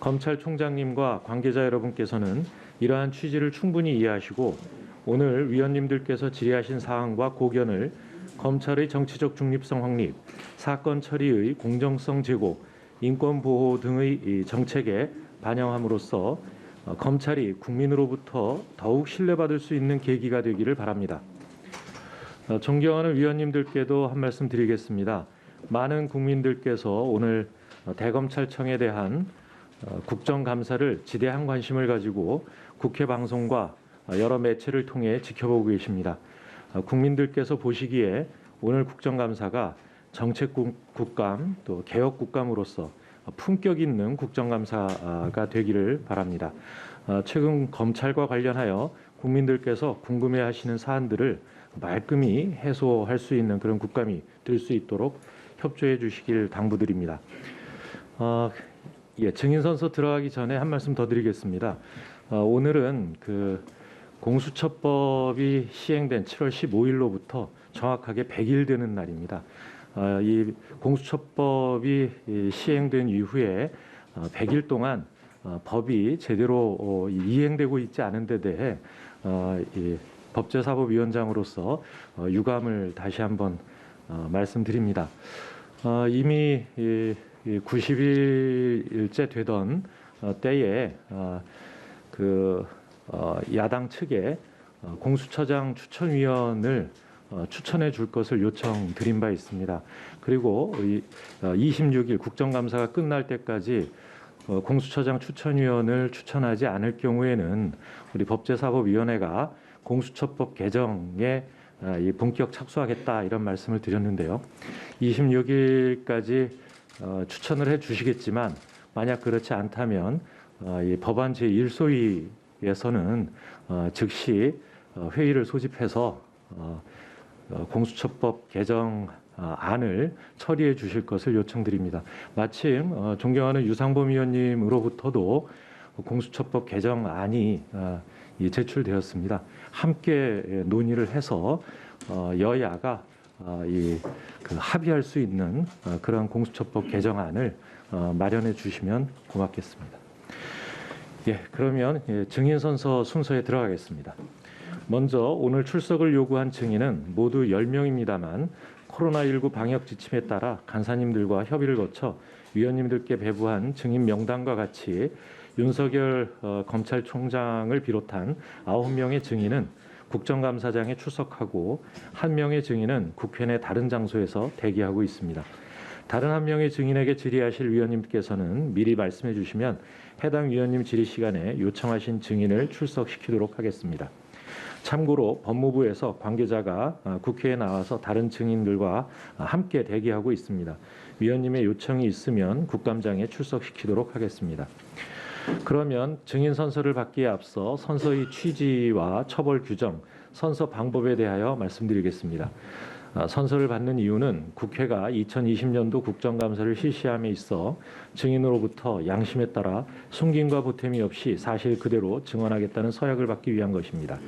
검찰총장님과 관계자 여러분께서는 이러한 취지를 충분히 이해하시고 오늘 위원님들께서 질의하신 사항과 고견을 검찰의 정치적 중립성 확립, 사건 처리의 공정성 제고, 인권 보호 등의 정책에 반영함으로써 검찰이 국민으로부터 더욱 신뢰받을 수 있는 계기가 되기를 바랍니다. 존경하는 위원님들께도 한 말씀 드리겠습니다. 많은 국민들께서 오늘 대검찰청에 대한 국정감사를 지대한 관심을 가지고 국회 방송과 여러 매체를 통해 지켜보고 계십니다. 국민들께서 보시기에 오늘 국정감사가 정책 국감 또 개혁 국감으로서 품격 있는 국정감사가 되기를 바랍니다. 최근 검찰과 관련하여 국민들께서 궁금해하시는 사안들을 말끔히 해소할 수 있는 그런 국감이 될 수 있도록 협조해 주시길 당부드립니다. 증인 선서 들어가기 전에 한 말씀 더 드리겠습니다. 오늘은 공수처법이 시행된 7월 15일로부터 정확하게 100일 되는 날입니다. 이 공수처법이 시행된 이후에 100일 동안 법이 제대로 이행되고 있지 않은 데 대해 법제사법위원장으로서 유감을 다시 한번 말씀드립니다. 이미 90일째 되던 때에 야당 측에 공수처장 추천위원을 추천해 줄 것을 요청드린 바 있습니다. 그리고 26일 국정감사가 끝날 때까지 공수처장 추천위원을 추천하지 않을 경우에는 우리 법제사법위원회가 공수처법 개정에 본격 착수하겠다 이런 말씀을 드렸는데요. 26일까지 추천을 해 주시겠지만 만약 그렇지 않다면 이 법안 제1소위에서는 즉시 회의를 소집해서 공수처법 개정 안을 처리해 주실 것을 요청드립니다. 마침 존경하는 유상범 의원님으로부터도 공수처법 개정안이 제출되었습니다. 함께 논의를 해서 여야가 합의할 수 있는 그런 공수처법 개정안을 마련해 주시면 고맙겠습니다. 그러면 증인 선서 순서에 들어가겠습니다. 먼저 오늘 출석을 요구한 증인은 모두 10명입니다만 코로나19 방역 지침에 따라 간사님들과 협의를 거쳐 위원님들께 배부한 증인 명단과 같이 윤석열 검찰총장을 비롯한 9명의 증인은 국정감사장에 출석하고 1명의 증인은 국회 내 다른 장소에서 대기하고 있습니다. 다른 1명의 증인에게 질의하실 위원님께서는 미리 말씀해 주시면 해당 위원님 질의 시간에 요청하신 증인을 출석시키도록 하겠습니다. 참고로 법무부에서 관계자가 국회에 나와서 다른 증인들과 함께 대기하고 있습니다. 위원님의 요청이 있으면 국감장에 출석시키도록 하겠습니다. 그러면 증인 선서를 받기에 앞서 선서의 취지와 처벌 규정, 선서 방법에 대하여 말씀드리겠습니다. 선서를 받는 이유는 국회가 2020년도 국정감사를 실시함에 있어 증인으로부터 양심에 따라 숨김과 보탬이 없이 사실 그대로 증언하겠다는 서약을 받기 위한 것입니다.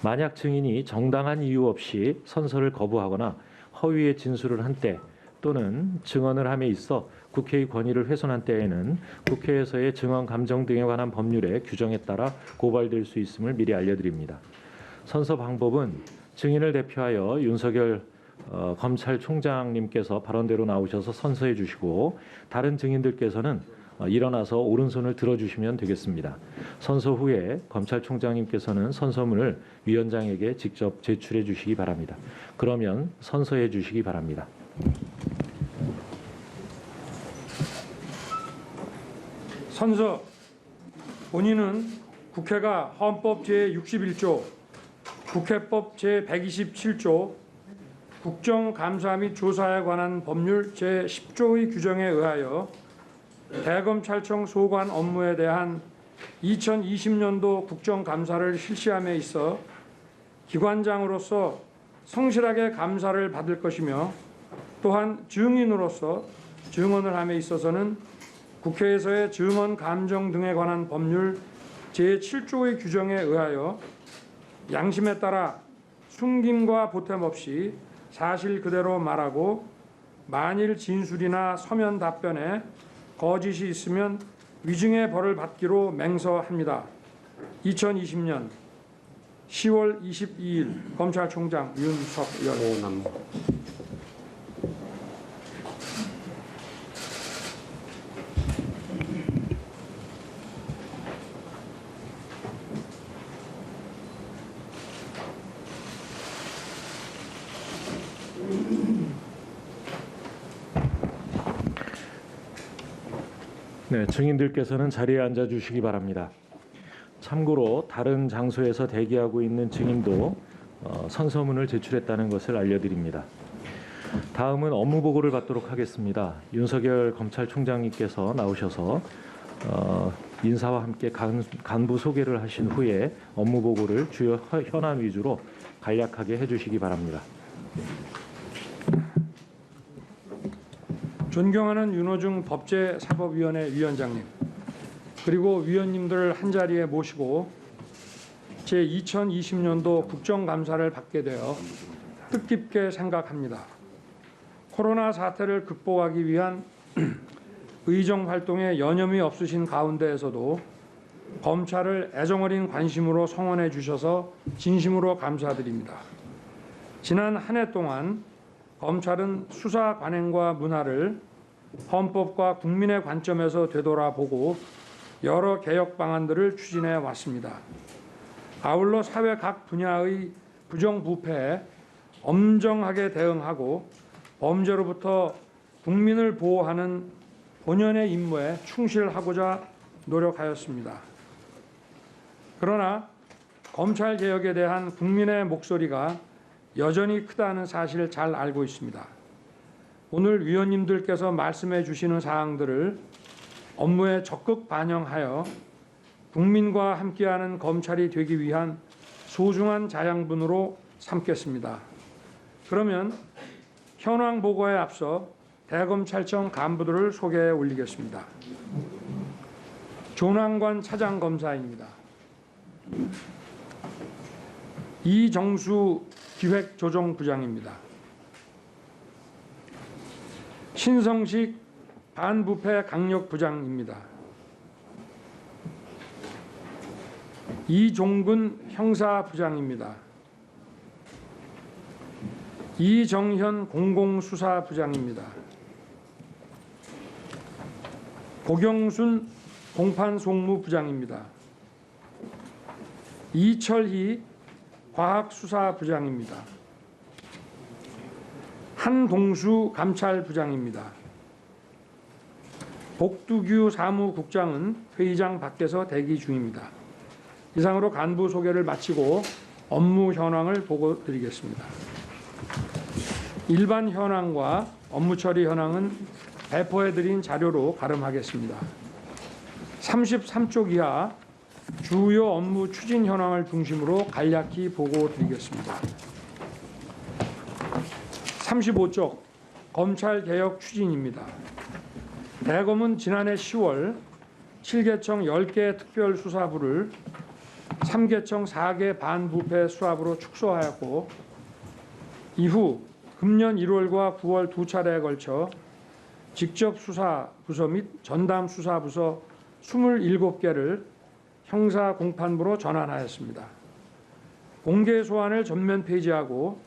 만약 증인이 정당한 이유 없이 선서를 거부하거나 허위의 진술을 한 때 또는 증언을 함에 있어 국회의 권위를 훼손한 때에는 국회에서의 증언 감정 등에 관한 법률의 규정에 따라 고발될 수 있음을 미리 알려드립니다. 선서 방법은 증인을 대표하여 윤석열 검찰총장님께서 발언대로 나오셔서 선서해 주시고 다른 증인들께서는 일어나서 오른손을 들어주시면 되겠습니다. 선서 후에 검찰총장님께서는 선서문을 위원장에게 직접 제출해 주시기 바랍니다. 그러면 선서해 주시기 바랍니다. 선서. 본인은 국회가 헌법 제61조, 국회법 제127조, 국정감사 및 조사에 관한 법률 제10조의 규정에 의하여 대검찰청 소관 업무에 대한 2020년도 국정감사를 실시함에 있어 기관장으로서 성실하게 감사를 받을 것이며 또한 증인으로서 증언을 함에 있어서는 국회에서의 증언 감정 등에 관한 법률 제7조의 규정에 의하여 양심에 따라 숨김과 보탬 없이 사실 그대로 말하고 만일 진술이나 서면 답변에 거짓이 있으면 위증의 벌을 받기로 맹서합니다. 2020년 10월 22일 검찰총장 윤석열. 네, 증인들께서는 자리에 앉아 주시기 바랍니다. 참고로 다른 장소에서 대기하고 있는 증인도 선서문을 제출했다는 것을 알려드립니다. 다음은 업무 보고를 받도록 하겠습니다. 윤석열 검찰총장님께서 나오셔서 인사와 함께 간부 소개를 하신 후에 업무 보고를 주요 현안 위주로 간략하게 해주시기 바랍니다. 존경하는 윤호중 법제사법위원회 위원장님, 그리고 위원님들을 한자리에 모시고 제2020년도 국정감사를 받게 되어 뜻깊게 생각합니다. 코로나 사태를 극복하기 위한 의정 활동에 여념이 없으신 가운데에서도 검찰을 애정어린 관심으로 성원해 주셔서 진심으로 감사드립니다. 지난 한 해 동안 검찰은 수사 관행과 문화를 헌법과 국민의 관점에서 되돌아보고 여러 개혁 방안들을 추진해 왔습니다. 아울러 사회 각 분야의 부정부패에 엄정하게 대응하고 범죄로부터 국민을 보호하는 본연의 임무에 충실하고자 노력하였습니다. 그러나 검찰 개혁에 대한 국민의 목소리가 여전히 크다는 사실을 잘 알고 있습니다. 오늘 위원님들께서 말씀해 주시는 사항들을 업무에 적극 반영하여 국민과 함께하는 검찰이 되기 위한 소중한 자양분으로 삼겠습니다. 그러면 현황 보고에 앞서 대검찰청 간부들을 소개해 올리겠습니다. 조남관 차장검사입니다. 이정수 기획조정부장입니다. 신성식 반부패 강력부장입니다. 이종근 형사부장입니다. 이정현 공공수사부장입니다. 고경순 공판송무부장입니다. 이철희 과학수사부장입니다. 한동수 감찰부장입니다. 복두규 사무국장은 회의장 밖에서 대기 중입니다. 이상으로 간부 소개를 마치고 업무 현황을 보고 드리겠습니다. 일반 현황과 업무 처리 현황은 배포해드린 자료로 가름하겠습니다. 33쪽 이하 주요 업무 추진 현황을 중심으로 간략히 보고 드리겠습니다. 35쪽 검찰개혁 추진입니다. 대검은 지난해 10월 7개청 10개 특별수사부를 3개청 4개 반부패 수사부로 축소하였고 이후 금년 1월과 9월 두 차례에 걸쳐 직접수사부서 및 전담수사부서 27개를 형사공판부로 전환하였습니다. 공개 소환을 전면 폐지하고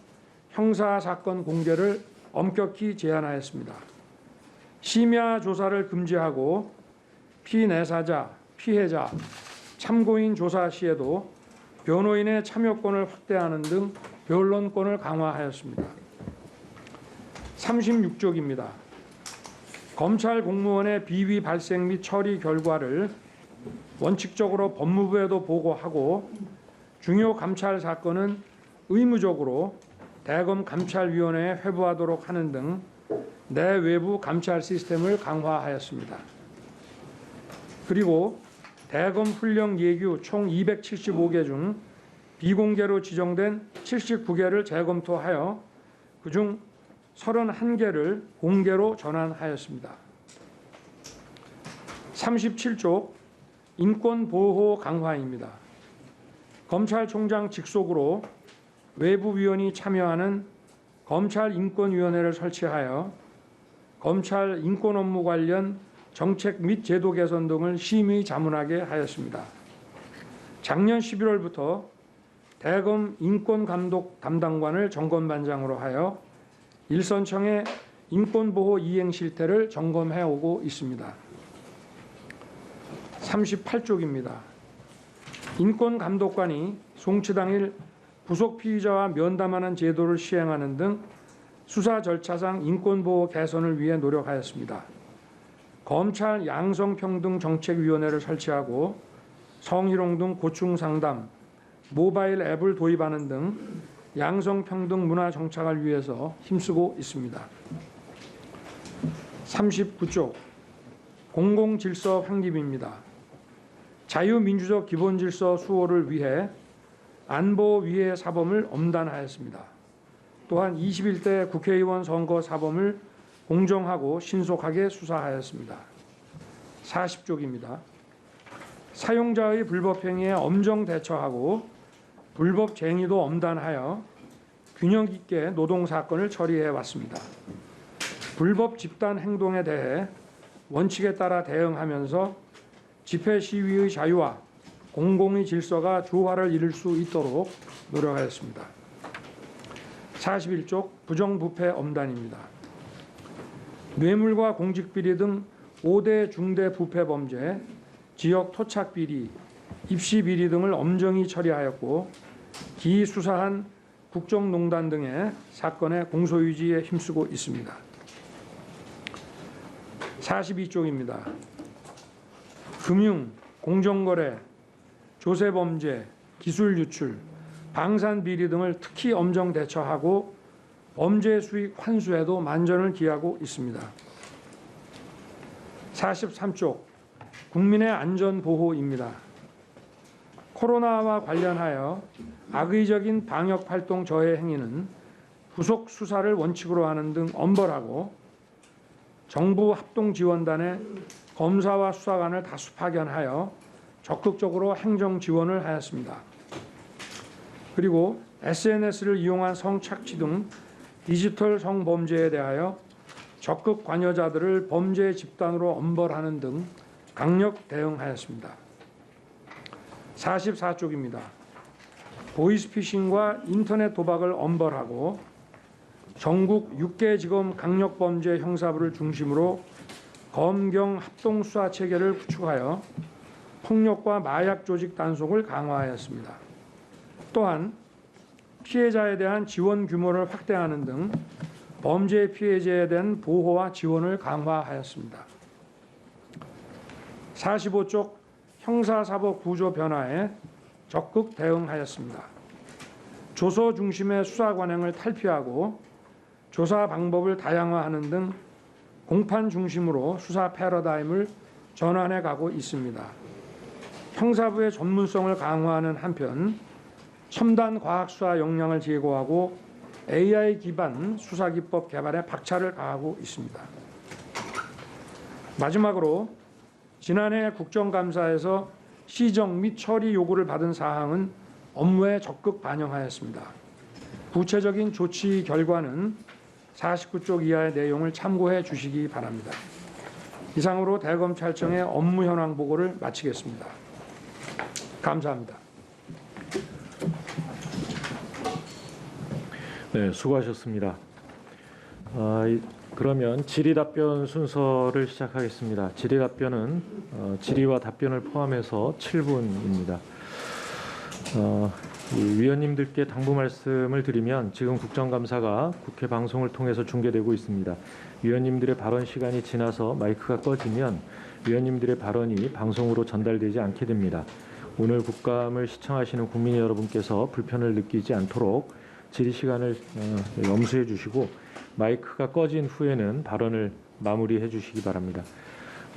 형사사건 공개를 엄격히 제한하였습니다. 심야 조사를 금지하고 피내사자, 피해자, 참고인 조사 시에도 변호인의 참여권을 확대하는 등 변론권을 강화하였습니다. 36쪽입니다. 검찰 공무원의 비위 발생 및 처리 결과를 원칙적으로 법무부에도 보고하고 중요 감찰 사건은 의무적으로 대검 감찰위원회에 회부하도록 하는 등 내외부 감찰 시스템을 강화하였습니다. 그리고 대검 훈령 예규 총 275개 중 비공개로 지정된 79개를 재검토하여 그중 31개를 공개로 전환하였습니다. 37쪽 인권보호 강화입니다. 검찰총장 직속으로 외부위원이 참여하는 검찰인권위원회를 설치하여 검찰 인권 업무 관련 정책 및 제도 개선 등을 심의 자문하게 하였습니다. 작년 11월부터 대검 인권감독 담당관을 점검반장으로 하여 일선청의 인권보호 이행 실태를 점검해 오고 있습니다. 38쪽입니다. 인권감독관이 송치 당일 부속 피의자와 면담하는 제도를 시행하는 등 수사 절차상 인권보호 개선을 위해 노력하였습니다. 검찰 양성평등정책위원회를 설치하고 성희롱 등 고충상담, 모바일 앱을 도입하는 등 양성평등 문화 정착을 위해서 힘쓰고 있습니다. 39쪽 공공질서 확립입니다. 자유민주적 기본질서 수호를 위해 안보위의 사범을 엄단하였습니다. 또한 21대 국회의원 선거 사범을 공정하고 신속하게 수사하였습니다. 40쪽입니다. 사용자의 불법행위에 엄정 대처하고 불법쟁의도 엄단하여 균형 있게 노동사건을 처리해 왔습니다. 불법 집단 행동에 대해 원칙에 따라 대응하면서 집회 시위의 자유와 공공의 질서가 조화를 이룰 수 있도록 노력하였습니다. 41쪽 부정부패 엄단입니다. 뇌물과 공직비리 등 5대 중대 부패 범죄, 지역 토착비리, 입시비리 등을 엄정히 처리하였고 기수사한 국정농단 등의 사건의 공소유지에 힘쓰고 있습니다. 42쪽입니다. 금융, 공정거래, 조세범죄, 기술유출, 방산비리 등을 특히 엄정 대처하고 범죄 수익 환수에도 만전을 기하고 있습니다. 43쪽 국민의 안전보호입니다. 코로나와 관련하여 악의적인 방역활동 저해 행위는 후속 수사를 원칙으로 하는 등 엄벌하고 정부 합동지원단에 검사와 수사관을 다수 파견하여 적극적으로 행정 지원을 하였습니다. 그리고 SNS를 이용한 성착취 등 디지털 성범죄에 대하여 적극 관여자들을 범죄 집단으로 엄벌하는 등 강력 대응하였습니다. 44쪽입니다. 보이스피싱과 인터넷 도박을 엄벌하고 전국 6개 지검 강력범죄 형사부를 중심으로 검경 합동수사 체계를 구축하여 폭력과 마약 조직 단속을 강화하였습니다. 또한 피해자에 대한 지원 규모를 확대하는 등 범죄 피해자에 대한 보호와 지원을 강화하였습니다. 45쪽 형사사법 구조 변화에 적극 대응하였습니다. 조서 중심의 수사 관행을 탈피하고 조사 방법을 다양화하는 등 공판 중심으로 수사 패러다임을 전환해 가고 있습니다. 형사부의 전문성을 강화하는 한편 첨단 과학 수사 역량을 제고하고 AI 기반 수사 기법 개발에 박차를 가하고 있습니다. 마지막으로 지난해 국정감사에서 시정 및 처리 요구를 받은 사항은 업무에 적극 반영하였습니다. 구체적인 조치 결과는 49쪽 이하의 내용을 참고해 주시기 바랍니다. 이상으로 대검찰청의 업무 현황 보고를 마치겠습니다. 감사합니다. 네, 수고하셨습니다. 그러면 질의답변 순서를 시작하겠습니다. 질의답변은 질의와 답변을 포함해서 7분입니다. 위원님들께 당부 말씀을 드리면 지금 국정감사가 국회 방송을 통해서 중계되고 있습니다. 위원님들의 발언 시간이 지나서 마이크가 꺼지면 위원님들의 발언이 방송으로 전달되지 않게 됩니다. 오늘 국감을 시청하시는 국민 여러분께서 불편을 느끼지 않도록 질의 시간을 염수해 주시고 마이크가 꺼진 후에는 발언을 마무리해 주시기 바랍니다.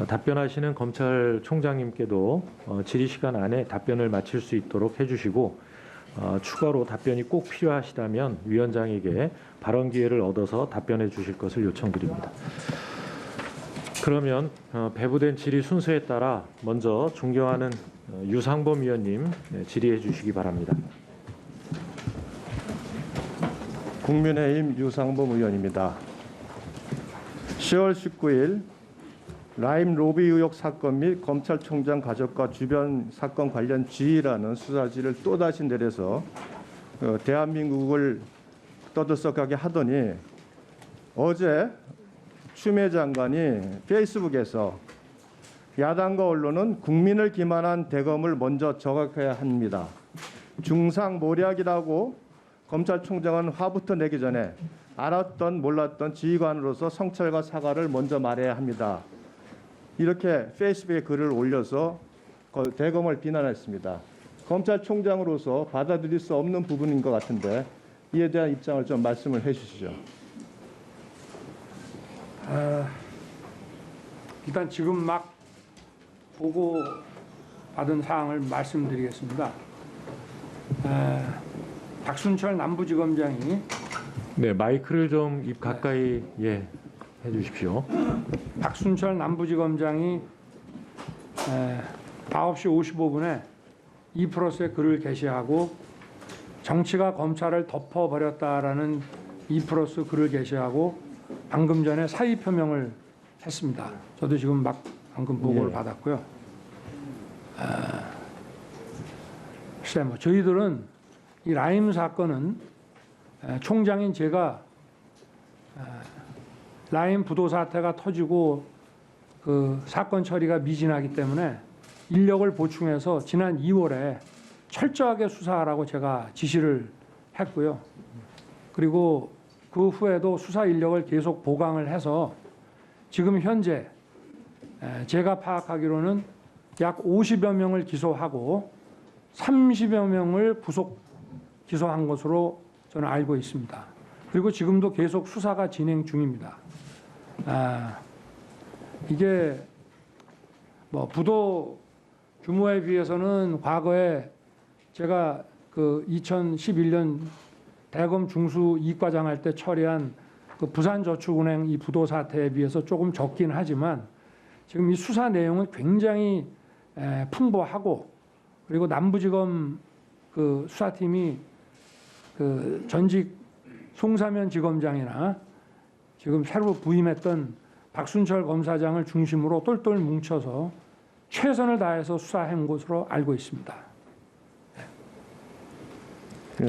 답변하시는 검찰총장님께도 질의 시간 안에 답변을 마칠 수 있도록 해주시고 추가로 답변이 꼭 필요하시다면 위원장에게 발언 기회를 얻어서 답변해 주실 것을 요청드립니다. 그러면 배부된 질의 순서에 따라 먼저 존경하는 유상범 위원님 질의해 주시기 바랍니다. 국민의힘 유상범 의원입니다. 10월 19일 라임 로비 의혹 사건 및 검찰총장 가족과 주변 사건 관련 지휘라는 수사지를 또다시 내려서 대한민국을 떠들썩하게 하더니 어제 추미애 장관이 페이스북에서 야당과 언론은 국민을 기만한 대검을 먼저 저격해야 합니다. 중상모략이라고 검찰총장은 화부터 내기 전에 알았던 몰랐던 지휘관으로서 성찰과 사과를 먼저 말해야 합니다. 이렇게 페이스북에 글을 올려서 대검을 비난했습니다. 검찰총장으로서 받아들일 수 없는 부분인 것 같은데 이에 대한 입장을 좀 말씀을 해주시죠. 일단 지금 막 보고 받은 사항을 말씀드리겠습니다. 박순철 남부지검장이 네, 마이크를 좀 입 가까이 해주십시오. 박순철 남부지검장이 9시 55분에 2+의 글을 게시하고 정치가 검찰을 덮어버렸다라는 2+ 글을 게시하고 방금 전에 사의 표명을 했습니다. 저도 지금 막 방금 보고를 받았고요. 글쎄 뭐 저희들은 이 라임 사건은 총장인 제가 라임 부도 사태가 터지고 그 사건 처리가 미진하기 때문에 인력을 보충해서 지난 2월에 철저하게 수사하라고 제가 지시를 했고요. 그리고 그 후에도 수사 인력을 계속 보강을 해서 지금 현재 제가 파악하기로는 약 50여 명을 기소하고 30여 명을 구속 기소한 것으로 저는 알고 있습니다. 그리고 지금도 계속 수사가 진행 중입니다. 이게 뭐 부도 규모에 비해서는 과거에 제가 그 2011년 대검 중수 이과장 할 때 처리한 그 부산저축은행 이 부도 사태에 비해서 조금 적긴 하지만 지금 이 수사 내용은 굉장히 풍부하고 그리고 남부지검 그 수사팀이 그 전직 송사면 지검장이나 지금 새로 부임했던 박순철 검사장을 중심으로 똘똘 뭉쳐서 최선을 다해서 수사한 것으로 알고 있습니다.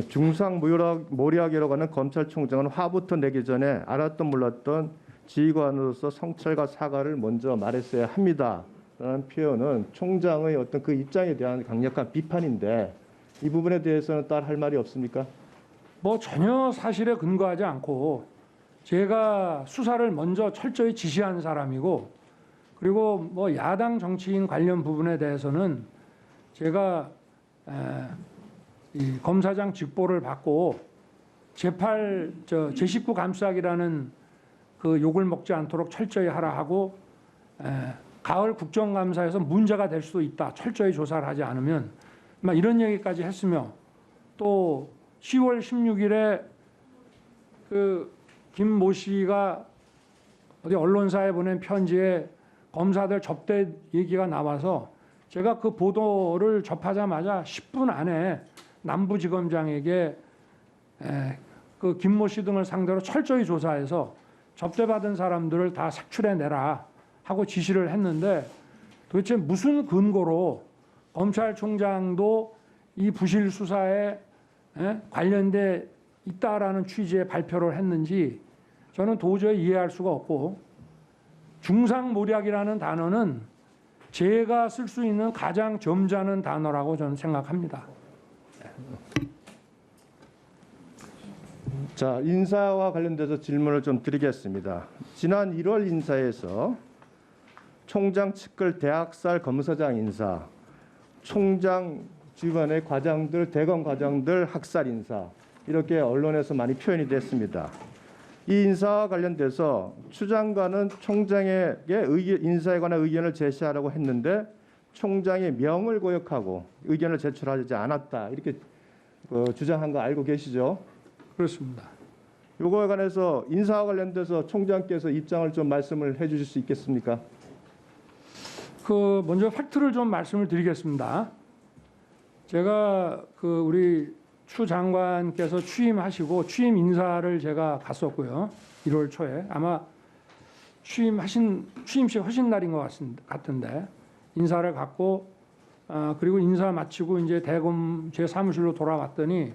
중상모략이라고 하는 검찰총장은 화부터 내기 전에 알았던 몰랐던 지휘관으로서 성찰과 사과를 먼저 말했어야 합니다. 라는 표현은 총장의 어떤 그 입장에 대한 강력한 비판인데 이 부분에 대해서는 따로 할 말이 없습니까? 뭐 전혀 사실에 근거하지 않고 제가 수사를 먼저 철저히 지시한 사람이고 그리고 뭐 야당 정치인 관련 부분에 대해서는 제가 이 검사장 직보를 받고 제19 감싸기라는 그 욕을 먹지 않도록 철저히 하라 하고 가을 국정감사에서 문제가 될 수도 있다. 철저히 조사를 하지 않으면 막 이런 얘기까지 했으며 또 10월 16일에 그 김모 씨가 어디 언론사에 보낸 편지에 검사들 접대 얘기가 나와서 제가 그 보도를 접하자마자 10분 안에 남부지검장에게 그 김모 씨 등을 상대로 철저히 조사해서 접대받은 사람들을 다 색출해내라 하고 지시를 했는데 도대체 무슨 근거로 검찰총장도 이 부실 수사에 관련돼 있다라는 취지의 발표를 했는지 저는 도저히 이해할 수가 없고 중상모략이라는 단어는 제가 쓸 수 있는 가장 점잖은 단어라고 저는 생각합니다. 자, 인사와 관련돼서 질문을 좀 드리겠습니다. 지난 1월 인사에서 총장 측근 대학살 검사장 인사, 총장 주변의 과장들, 대검 과장들 학살 인사 이렇게 언론에서 많이 표현이 됐습니다. 이 인사와 관련돼서 추 장관은 총장에게 인사에 관한 의견을 제시하라고 했는데 총장이 명을 고역하고 의견을 제출하지 않았다 이렇게 주장한 거 알고 계시죠? 그렇습니다. 이거에 관해서 인사와 관련돼서 총장께서 입장을 좀 말씀을 해주실 수 있겠습니까? 그 먼저 팩트를 좀 말씀을 드리겠습니다. 제가 그 우리 추 장관께서 취임하시고 취임 인사를 제가 갔었고요. 1월 초에 아마 취임식 하신 날인 것 같은데 인사를 갖고 그리고 인사 마치고 이제 대검 제 사무실로 돌아왔더니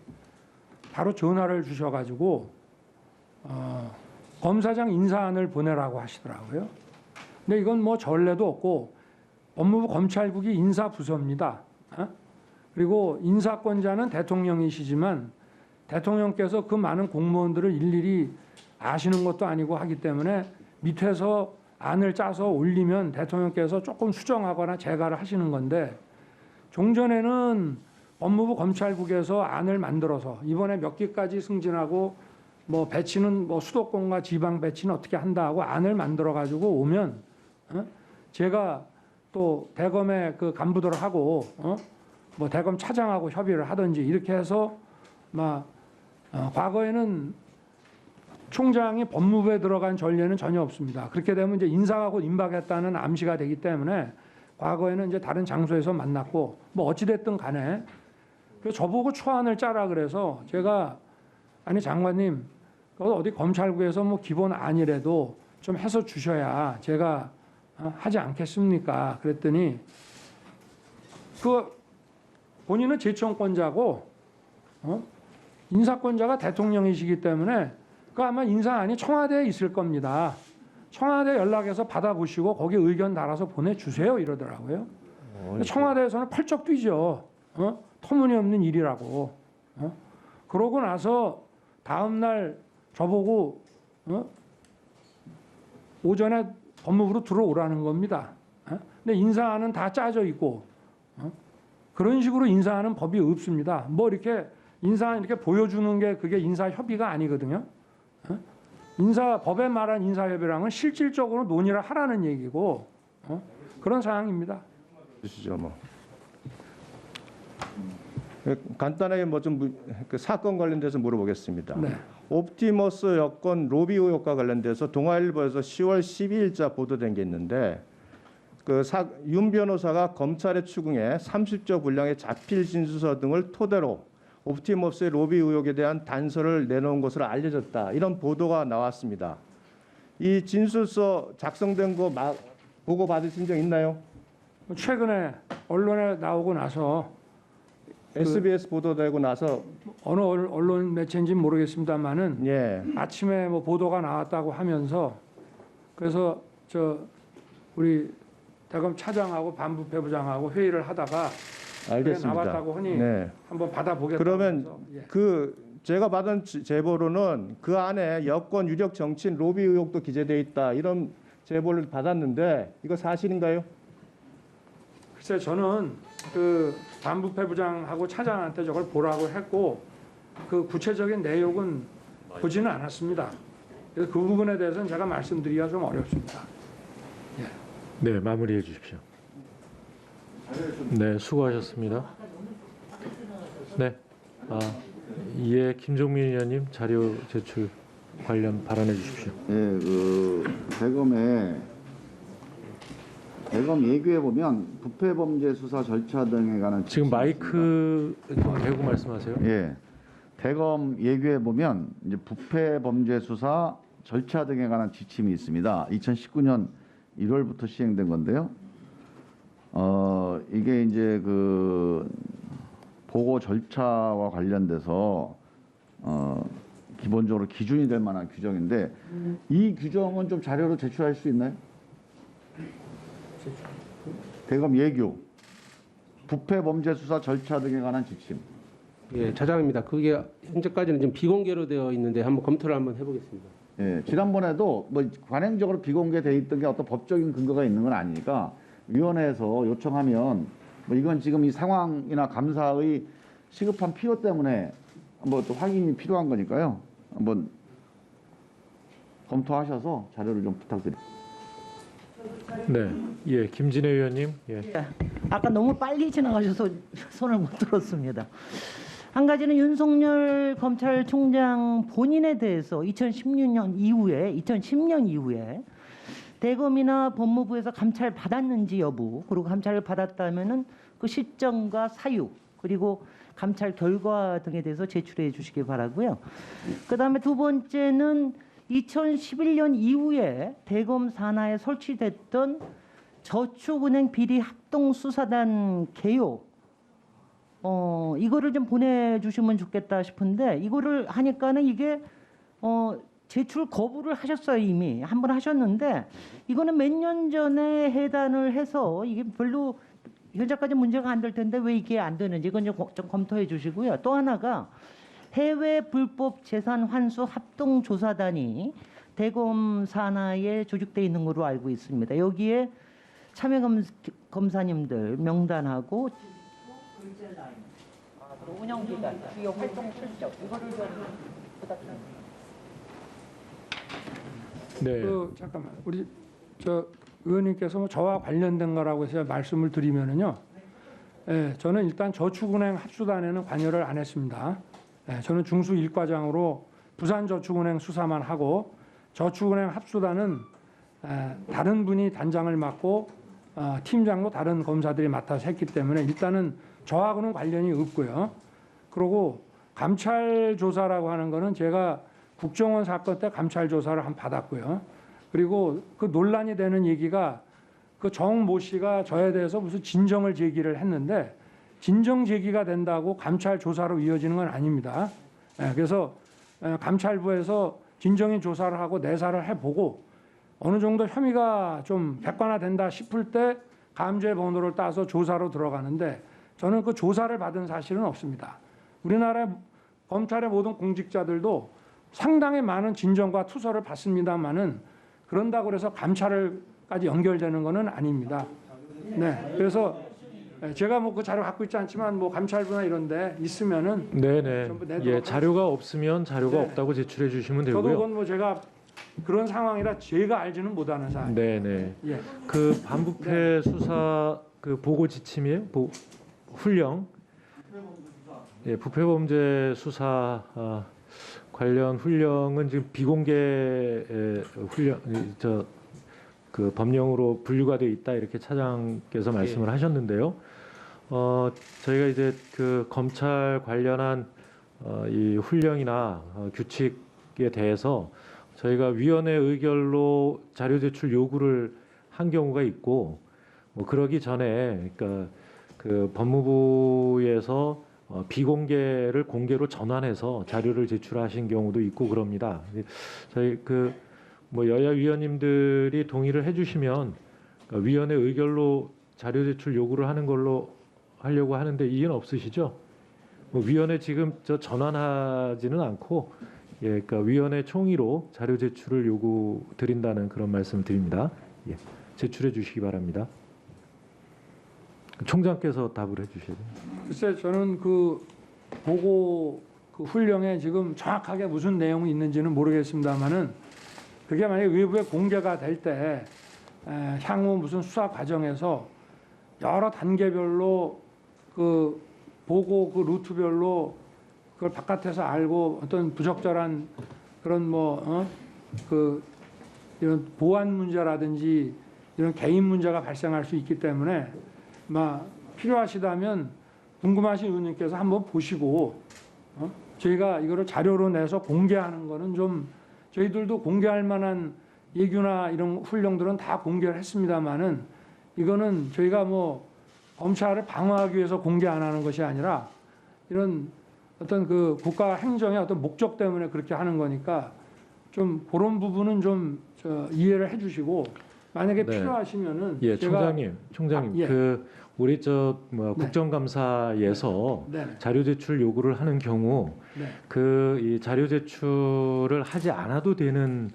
바로 전화를 주셔가지고 검사장 인사안을 보내라고 하시더라고요. 근데 이건 뭐 전례도 없고 법무부 검찰국이 인사부서입니다. 그리고 인사권자는 대통령이시지만 대통령께서 그 많은 공무원들을 일일이 아시는 것도 아니고 하기 때문에 밑에서 안을 짜서 올리면 대통령께서 조금 수정하거나 제가를 하시는 건데 종전에는 법무부 검찰국에서 안을 만들어서 이번에 몇 개까지 승진하고 뭐 배치는 뭐 수도권과 지방 배치는 어떻게 한다 하고 안을 만들어 가지고 오면 제가 또 대검의 그 간부들하고 뭐 대검 차장하고 협의를 하든지 이렇게 해서 막 과거에는 총장이 법무부에 들어간 전례는 전혀 없습니다. 그렇게 되면 이제 인사가 곧 임박했다는 암시가 되기 때문에 과거에는 이제 다른 장소에서 만났고 뭐 어찌 됐든 간에 그래서 저보고 초안을 짜라 그래서 제가 아니 장관님 어디 검찰국에서 뭐 기본 안이라도 좀 해서 주셔야 제가 하지 않겠습니까? 그랬더니 그 본인은 제청권자고 인사권자가 대통령이시기 때문에 그 아마 인사안이 청와대에 있을 겁니다. 청와대 연락해서 받아보시고 거기 의견 달아서 보내주세요 이러더라고요. 청와대에서는 펄쩍 뛰죠. 터무니없는 일이라고. 그러고 나서 다음 날 저보고 오전에 법무부로 들어오라는 겁니다. 근데 인사안은 다 짜져 있고 그런 식으로 인사하는 법이 없습니다. 뭐 이렇게 인사안 이렇게 보여주는 게 그게 인사협의가 아니거든요. 인사 법에 말한 인사협의랑은 실질적으로 논의를 하라는 얘기고 그런 상황입니다. 주시죠 뭐. 간단하게 뭐 좀 그 사건 관련돼서 물어보겠습니다. 네. 옵티머스 여권 로비 의혹과 관련돼서 동아일보에서 10월 12일자 보도된 게 있는데 윤 변호사가 검찰의 추궁에 30조 분량의 자필 진술서 등을 토대로 옵티머스의 로비 의혹에 대한 단서를 내놓은 것으로 알려졌다. 이런 보도가 나왔습니다. 이 진술서 작성된 거 보고 받으신 적 있나요? 최근에 언론에 나오고 나서 SBS 보도되고 나서 어느 언론 매체인지는 모르겠습니다만은 예. 아침에 뭐 보도가 나왔다고 하면서 그래서 우리 대검 차장하고 반부패부장하고 회의를 하다가 알겠습니다. 나왔다고 하니 네. 한번 받아보겠다고 그러면 해서, 예. 제가 받은 제보로는 그 안에 여권 유력 정치인 로비 의혹도 기재돼 있다 이런 제보를 받았는데 이거 사실인가요? 글쎄 저는 그 반부패부장하고 차장한테 저걸 보라고 했고 그 구체적인 내용은 보지는 않았습니다. 그래서 그 부분에 대해서는 제가 말씀드리기가 좀 어렵습니다. 네, 마무리해 주십시오. 네, 수고하셨습니다. 네, 이에 김종민 의원님 자료 제출 관련 발언해 주십시오. 예, 대검 예규에 보면 부패 범죄 수사 절차 등에 관한 지금 지침이 마이크 대고 말씀하세요. 있습니다. 예, 대검 예규에 보면 이제 부패 범죄 수사 절차 등에 관한 지침이 있습니다. 2019년 1월부터 시행된 건데요. 이게 이제 그 보고 절차와 관련돼서 기본적으로 기준이 될 만한 규정인데 이 규정은 좀 자료로 제출할 수 있나요? 대검 예규 부패 범죄 수사 절차 등에 관한 지침. 예, 차장입니다. 그게 현재까지는 지금 비공개로 되어 있는데 한번 검토를 한번 해보겠습니다. 예, 지난번에도 뭐 관행적으로 비공개돼 있던 게 어떤 법적인 근거가 있는 건 아니니까 위원회에서 요청하면 뭐 이건 지금 이 상황이나 감사의 시급한 필요 때문에 뭐 또 확인이 필요한 거니까요. 한번 검토하셔서 자료를 좀 부탁드립니다. 네, 예, 김진애 의원님. 예. 아까 너무 빨리 지나가셔서 손을 못 들었습니다. 한 가지는 윤석열 검찰총장 본인에 대해서 2010년 이후에 대검이나 법무부에서 감찰 받았는지 여부, 그리고 감찰을 받았다면은 그 시점과 사유, 그리고 감찰 결과 등에 대해서 제출해 주시기 바라고요. 그다음에 두 번째는 2011년 이후에 대검 산하에 설치됐던 저축은행 비리 합동수사단 개요 이거를 좀 보내주시면 좋겠다 싶은데 이거를 하니까는 이게 제출 거부를 하셨어요. 이미 한 번 하셨는데 이거는 몇 년 전에 해단을 해서 이게 별로 현재까지 문제가 안 될 텐데 왜 이게 안 되는지 이건 좀 검토해 주시고요. 또 하나가 해외 불법 재산 환수 합동조사단이 대검 산하에 조직돼 있는 것으로 알고 있습니다. 여기에 참여 검사님들 명단하고 운영 기간, 주요 활동 실적 이거를 좀 부탁드립니다. 네. 잠깐만 우리 저 의원님께서 뭐 저와 관련된 거라고 해서 말씀을 드리면은요. 예, 저는 일단 저축은행 합수단에는 관여를 안 했습니다. 예, 저는 중수 1과장으로 부산저축은행 수사만 하고 저축은행 합수단은 다른 분이 단장을 맡고 팀장도 다른 검사들이 맡아서 했기 때문에 일단은 저하고는 관련이 없고요. 그리고 감찰 조사라고 하는 거는 제가 국정원 사건 때 감찰 조사를 한 받았고요. 그리고 그 논란이 되는 얘기가 그 정모 씨가 저에 대해서 무슨 진정을 제기를 했는데 진정 제기가 된다고 감찰 조사로 이어지는 건 아닙니다. 그래서 감찰부에서 진정인 조사를 하고 내사를 해보고 어느 정도 혐의가 좀 객관화된다 싶을 때 감죄 번호를 따서 조사로 들어가는데 저는 그 조사를 받은 사실은 없습니다. 우리나라 검찰의 모든 공직자들도 상당히 많은 진정과 투서를 받습니다만은 그런다고 해서 감찰을까지 연결되는 것은 아닙니다. 네, 그래서 제가 뭐 그 자료 갖고 있지 않지만 뭐 감찰부나 이런데 있으면은 네네. 전부 내도록 예, 자료가 없으면 자료가 네. 없다고 제출해 주시면 저도 되고요. 그건 뭐 제가 그런 상황이라 제가 알지는 못하는 사안. 네네. 예. 그 반부패 수사 그 보고 지침이에요? 훈령. 예, 부패범죄 수사 관련 훈령은 지금 비공개 훈령 그 법령으로 분류가 되어 있다 이렇게 차장께서 말씀을 하셨는데요. 저희가 이제 그 검찰 관련한 이 훈령이나 규칙에 대해서 저희가 위원회 의결로 자료 제출 요구를 한 경우가 있고 뭐 그러기 전에 그러니까 그 법무부에서 비공개를 공개로 전환해서 자료를 제출하신 경우도 있고 그럽니다. 저희 그 뭐 여야 위원님들이 동의를 해주시면 그러니까 위원회 의결로 자료 제출 요구를 하는 걸로 하려고 하는데 이의는 없으시죠? 뭐 위원회 지금 전환하지는 않고 예, 그러니까 위원회 총의로 자료 제출을 요구 드린다는 그런 말씀을 드립니다. 예, 제출해 주시기 바랍니다. 총장께서 답을 해주셔야 됩니다. 글쎄 저는 그 보고 그 훈령에 지금 정확하게 무슨 내용이 있는지는 모르겠습니다만은 그게 만약에 외부에 공개가 될 때 향후 무슨 수사 과정에서 여러 단계별로 그 보고 그 루트별로 그걸 바깥에서 알고 어떤 부적절한 그런 그 이런 보안 문제라든지 이런 개인 문제가 발생할 수 있기 때문에 필요하시다면 궁금하신 의원님께서 한번 보시고 저희가 이거를 자료로 내서 공개하는 거는 좀 저희들도 공개할 만한 예규나 이런 훈령들은 다 공개를 했습니다만은 이거는 저희가 뭐 검찰을 방어하기 위해서 공개 안 하는 것이 아니라 이런 어떤 그 국가 행정의 어떤 목적 때문에 그렇게 하는 거니까 좀 그런 부분은 좀 이해를 해주시고 만약에 네. 필요하시면은 예, 제가 총장님, 예. 그 우리 국정감사에서 네. 자료 제출 요구를 하는 경우 네. 그 이 자료 제출을 하지 않아도 되는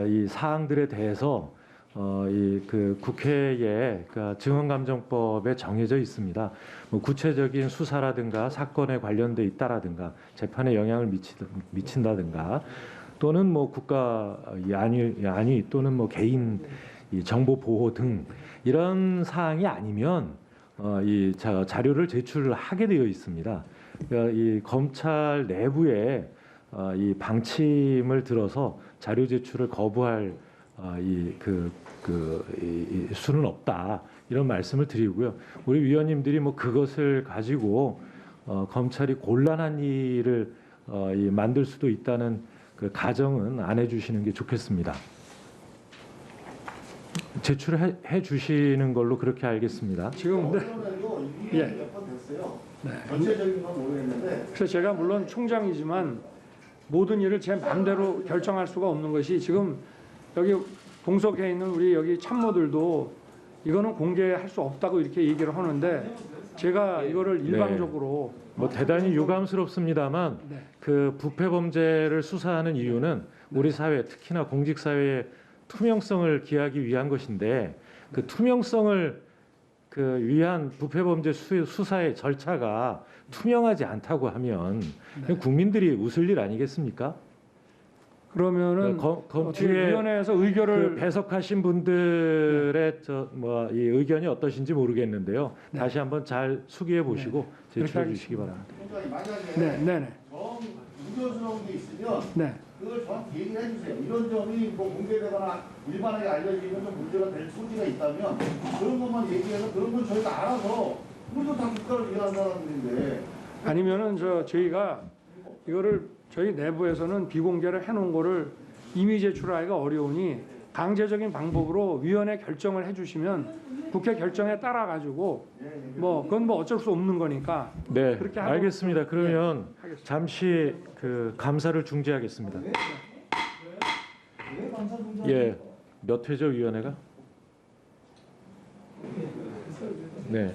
이 사항들에 대해서 이 그 국회에 그 증언감정법에 정해져 있습니다. 뭐 구체적인 수사라든가 사건에 관련돼 있다라든가 재판에 영향을 미친다든가 또는 뭐 국가 안위 또는 뭐 개인 이 정보 보호 등 이런 사항이 아니면 이 자료를 제출을 하게 되어 있습니다. 그러니까 이 검찰 내부에 이 방침을 들어서 자료 제출을 거부할 이 수는 없다 이런 말씀을 드리고요. 우리 위원님들이 뭐 그것을 가지고 검찰이 곤란한 일을 만들 수도 있다는 그 가정은 안 해주시는 게 좋겠습니다. 제출해 주시는 걸로 그렇게 알겠습니다. 지금 근데 예. 몇번 됐어요. 네. 전체적인 건 모르겠는데 그래서 제가 물론 총장이지만 모든 일을 제 마음대로 결정할 수가 없는 것이 지금 여기 동석해 있는 우리 여기 참모들도 이거는 공개할 수 없다고 이렇게 얘기를 하는데 제가 이거를 일방적으로 뭐 대단히 유감스럽습니다만 네. 그 부패 범죄를 수사하는 이유는 우리 사회 특히나 공직 사회의 투명성을 기하기 위한 것인데 그 투명성을 그 위한 부패 범죄 수사의 절차가 투명하지 않다고 하면 국민들이 웃을 일 아니겠습니까? 그러면은 뒤에 위원회에서 의결을 그 배석하신 분들의 이 의견이 어떠신지 모르겠는데요. 네. 다시 한번 잘 수기해 보시고 제출해 그렇게 주시기 바랍니다. 총장이 만약에 네네네 정 우려스러운 게 있으면 네. 그걸 저한테 얘기를 해주세요. 이런 점이 뭐 공개되거나 일반하게 알려지면 좀 문제가 될 소지가 있다면 그런 것만 얘기해서 그런 건 저희가 알아서 우리도 다 국가를 위한 사람들인데 아니면은 저희가 이거를 저희 내부에서는 비공개를 해놓은 거를 이미 제출하기가 어려우니 강제적인 방법으로 위원회 결정을 해주시면 국회 결정에 따라 가지고 뭐 그건 뭐 어쩔 수 없는 거니까 네, 그렇게 하도록 알겠습니다. 그러면 하겠습니다. 잠시 그 감사를 중지하겠습니다. 예, 몇 회죠 위원회가? 네.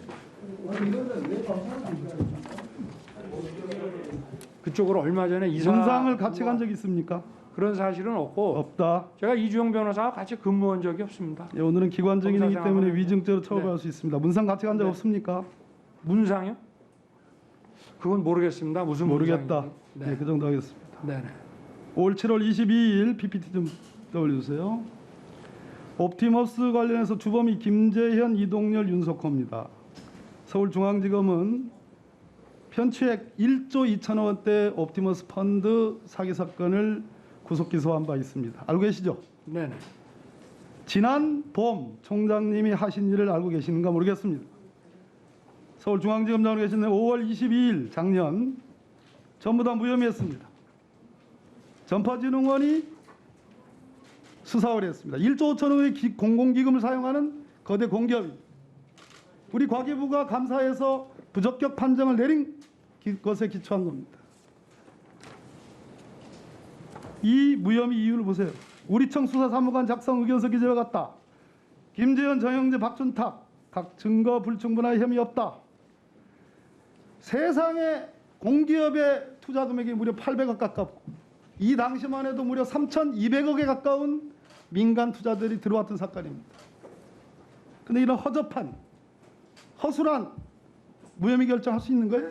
그쪽으로 얼마 전에 이사 문상을 같이 간 적 있습니까? 그런 사실은 없고 없다. 제가 이주영 변호사와 같이 근무한 적이 없습니다. 예, 오늘은 기관적인 일이기 때문에 검사장은- 위증죄로 처벌할 네. 수 있습니다. 문상 같이 간 적 네. 없습니까? 문상요? 그건 모르겠습니다. 무슨 모르겠다. 문상인지. 네, 그 정도 하겠습니다. 네네. 올 7월 22일 PPT 좀 떠올려주세요. 옵티머스 관련해서 주범이 김재현, 이동열, 윤석호입니다. 서울중앙지검은 편취액 1조 2천억 원대 옵티머스 펀드 사기 사건을 구속 기소한 바 있습니다. 알고 계시죠? 네네. 지난 봄 총장님이 하신 일을 알고 계시는가 모르겠습니다. 서울중앙지검장으로 계신 5월 22일 작년 전부 다 무혐의했습니다. 전파진흥원이 수사를 했습니다. 1조 5천억의 공공기금을 사용하는 거대 공기업입니다. 우리 과기부가 감사해서 부적격 판정을 내린 것에 기초한 겁니다. 이 무혐의 이유를 보세요. 우리청 수사사무관 작성 의견서 기재와 같다. 김재현, 정영재, 박준탁 각 증거 불충분한 혐의 없다. 세상에 공기업의 투자 금액이 무려 800억 가깝고 이 당시만 해도 무려 3,200억에 가까운 민간 투자들이 들어왔던 사건입니다. 근데 이런 허접한 허술한 무혐의 결정할 수 있는 거예요?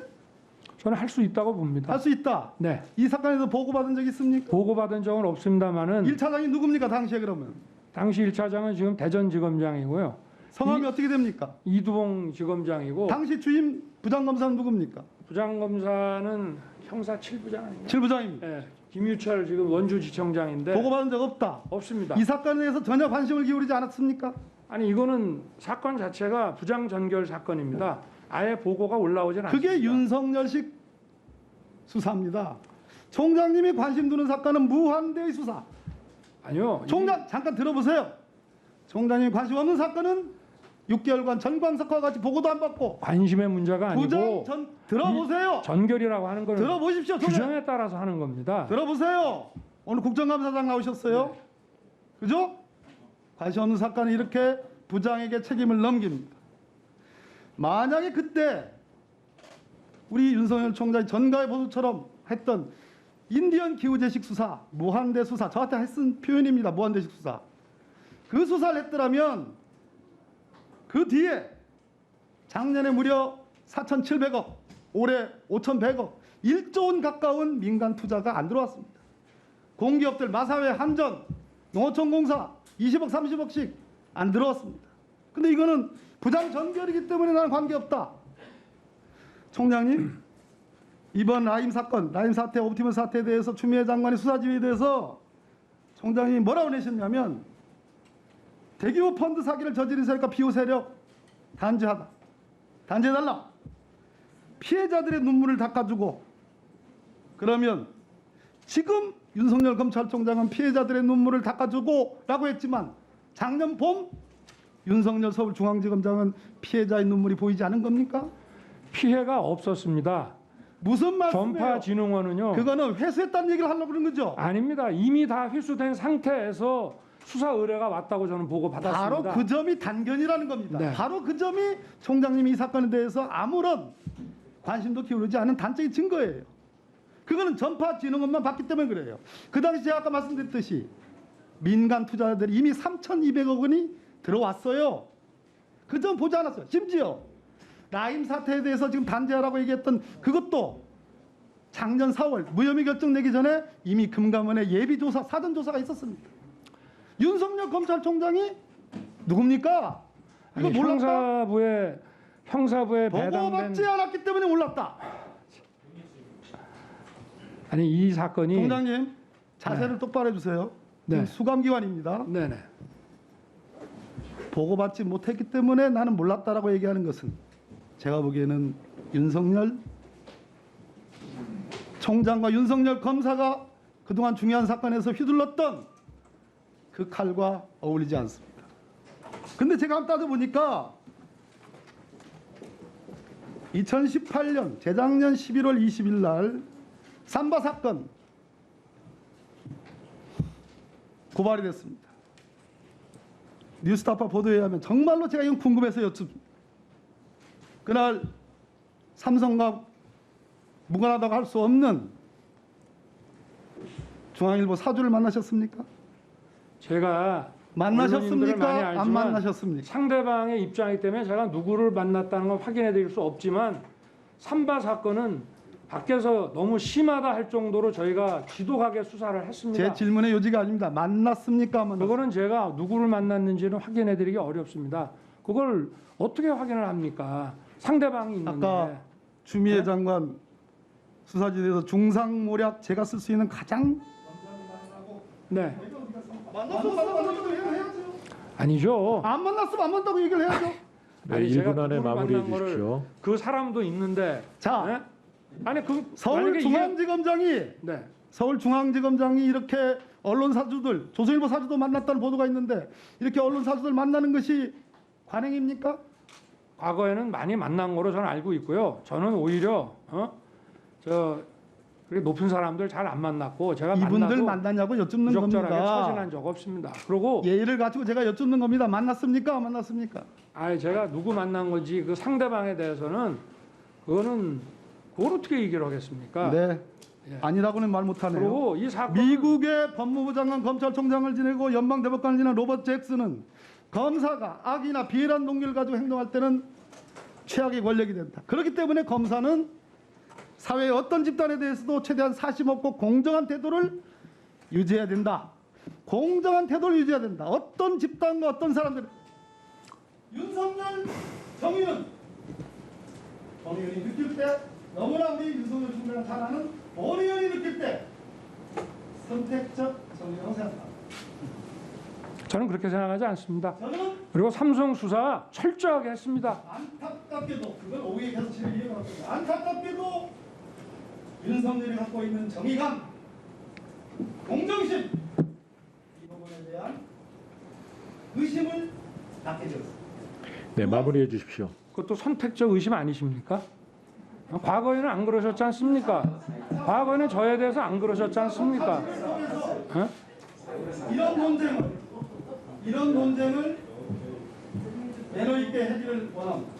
저는 할 수 있다고 봅니다. 할 수 있다. 네. 이 사건에서 보고받은 적 있습니까? 보고받은 적은 없습니다만은 1차장이 누굽니까 당시에 그러면? 당시 1차장은 지금 대전지검장이고요. 성함이 어떻게 됩니까? 이두봉 지검장이고 당시 주임 부장검사는 누굽니까? 부장검사는 형사 7부장 아닌가요? 7부장입니다. 네. 김유철 지금 원주지청장인데 보고받은 적 없다. 없습니다. 이 사건에 대해서 전혀 관심을 기울이지 않았습니까? 아니 이거는 사건 자체가 부장 전결 사건입니다. 아예 보고가 올라오진 않습니다. 그게 윤석열식 수사입니다. 총장님이 관심 두는 사건은 무한대의 수사. 아니요. 총장 잠깐 들어보세요. 총장님이 관심 없는 사건은 6개월간 전광석과 같이 보고도 안 받고 관심의 문제가 부장 아니고 전 들어보세요. 전결이라고 하는 거는 들어보십시오. 총장. 규정에 따라서 하는 겁니다. 들어보세요. 오늘 국정감사장 나오셨어요. 그죠? 관심 없는 사건은 이렇게 부장에게 책임을 넘깁니다. 만약에 그때 우리 윤석열 총장이 전가의 보수처럼 했던 인디언 기후재식 수사, 무한대 수사, 저한테 쓴 표현입니다. 무한대식 수사. 그 수사를 했더라면 그 뒤에 작년에 무려 4,700억, 올해 5,100억, 1조 원 가까운 민간 투자가 안 들어왔습니다. 공기업들 마사회, 한전, 농어촌공사 20억, 30억씩 안 들어왔습니다. 근데 이거는 부장 전결이기 때문에 나는 관계없다. 총장님, 이번 라임 사건, 라임 사태, 옵티머스 사태에 대해서 추미애 장관의 수사 지휘에 대해서 총장님이 뭐라고 내셨냐면 대규모 펀드 사기를 저지른 세력과 비호 세력 단죄하다. 단죄해달라. 피해자들의 눈물을 닦아주고 그러면 지금 윤석열 검찰총장은 피해자들의 눈물을 닦아주고라고 했지만 작년 봄 윤석열 서울중앙지검장은 피해자의 눈물이 보이지 않은 겁니까? 피해가 없었습니다. 무슨 말씀이에요? 전파진흥원은요. 그거는 회수했다는 얘기를 하려고 그러는 거죠? 아닙니다. 이미 다 회수된 상태에서 수사 의뢰가 왔다고 저는 보고 받았습니다. 바로 그 점이 단견이라는 겁니다. 네. 바로 그 점이 총장님이 이 사건에 대해서 아무런 관심도 기울이지 않은 단적인 증거예요. 그거는 전파진흥원만 봤기 때문에 그래요. 그 당시 제가 아까 말씀드렸듯이 민간 투자자들이 이미 3,200억 원이 들어왔어요. 그 점 보지 않았어요. 심지어 라임 사태에 대해서 지금 단죄하라고 얘기했던 그것도 작년 4월 무혐의 결정 내기 전에 이미 금감원의 예비조사 사전조사가 있었습니다. 윤석열 검찰총장이 누굽니까? 이거 아니, 몰랐다? 형사부에 배당된 보고받지 않았기 때문에 몰랐다. 아니 이 사건이 총장님 자세를 똑바로 해주세요. 네. 수감기관입니다. 네네. 보고받지 못했기 때문에 나는 몰랐다라고 얘기하는 것은 제가 보기에는 윤석열 총장과 윤석열 검사가 그동안 중요한 사건에서 휘둘렀던 그 칼과 어울리지 않습니다. 근데 제가 한번 따져보니까 2018년 재작년 11월 20일 날 삼바 사건 고발이 됐습니다. 뉴스타파 보도에 의하면 정말로 제가 이건 궁금해서 여쭙습니다. 그날 삼성과 무관하다고 할 수 없는 중앙일보 사주를 만나셨습니까? 제가 언론인들을 많이 만나셨습니까? 안 알지만 만나셨습니까? 상대방의 입장이기 때문에 제가 누구를 만났다는 걸 확인해 드릴 수 없지만 삼바 사건은 밖에서 너무 심하다 할 정도로 저희가 지독하게 수사를 했습니다. 제 질문의 요지가 아닙니다. 만났습니까? 안 만났습니까? 그거는 제가 누구를 만났는지는 확인해 드리기 어렵습니다. 그걸 어떻게 확인을 합니까? 상대방이 있는데. 아까 주미애 장관 수사지대에서 중상모략 제가 쓸 수 있는 가장 네. 만났으면 해야죠. 아니죠. 안 만났으면 안 만났다고 얘기를 해야죠. 네, 아니, 제가 1분 안에 누구를 마무리해 만난 거를 주십시오. 그 사람도 있는데. 자, 네? 아니 그 만약에 서울중앙지검장이 네. 서울중앙지검장이 이렇게 언론 사주들 조선일보 사주도 만났다는 보도가 있는데 이렇게 언론 사주들 만나는 것이 관행입니까? 과거에는 많이 만난 거로 저는 알고 있고요. 저는 오히려 그렇게 높은 사람들 잘 안 만났고 제가 이분들 만나도 만나냐고 여쭙는 부적절하게 겁니다. 처신한 적 없습니다. 그리고 예의를 가지고 제가 여쭙는 겁니다. 만났습니까? 안 만났습니까? 아니 제가 누구 만난 건지 그 상대방에 대해서는 그걸 어떻게 얘기를 하겠습니까? 네. 예. 아니라고는 말 못하네요. 그리고 이 사건 미국의 법무부 장관 검찰총장을 지내고 연방대법관을 지낸 로버트 잭슨은 검사가 악이나 비열한 동기를 가지고 행동할 때는 최악의 권력이 된다. 그렇기 때문에 검사는 사회의 어떤 집단에 대해서도 최대한 사심 없고 공정한 태도를 유지해야 된다. 공정한 태도를 유지해야 된다. 어떤 집단과 어떤 사람들 윤석열 정의는 본의원이 느낄 때 너무나 우리 윤석열 총장을 잘 아는 본의원이 느낄 때 선택적 정의라고 생각합니다. 저는 그렇게 생각하지 않습니다. 저는 그리고 삼성 수사 철저하게 했습니다. 안타깝게도 그건 오후에 계속 진행이 이어갑니다. 안타깝게도 윤석열이 갖고 있는 정의감, 공정심 이 부분에 대한 의심을 낳게 되었습니다. 네, 마무리해 주십시오. 그것도 선택적 의심 아니십니까? 과거에는 안 그러셨지 않습니까? 과거에는 저에 대해서 안 그러셨지 않습니까? 어? 이런 논쟁을 매너 있게 해지를 원합니다.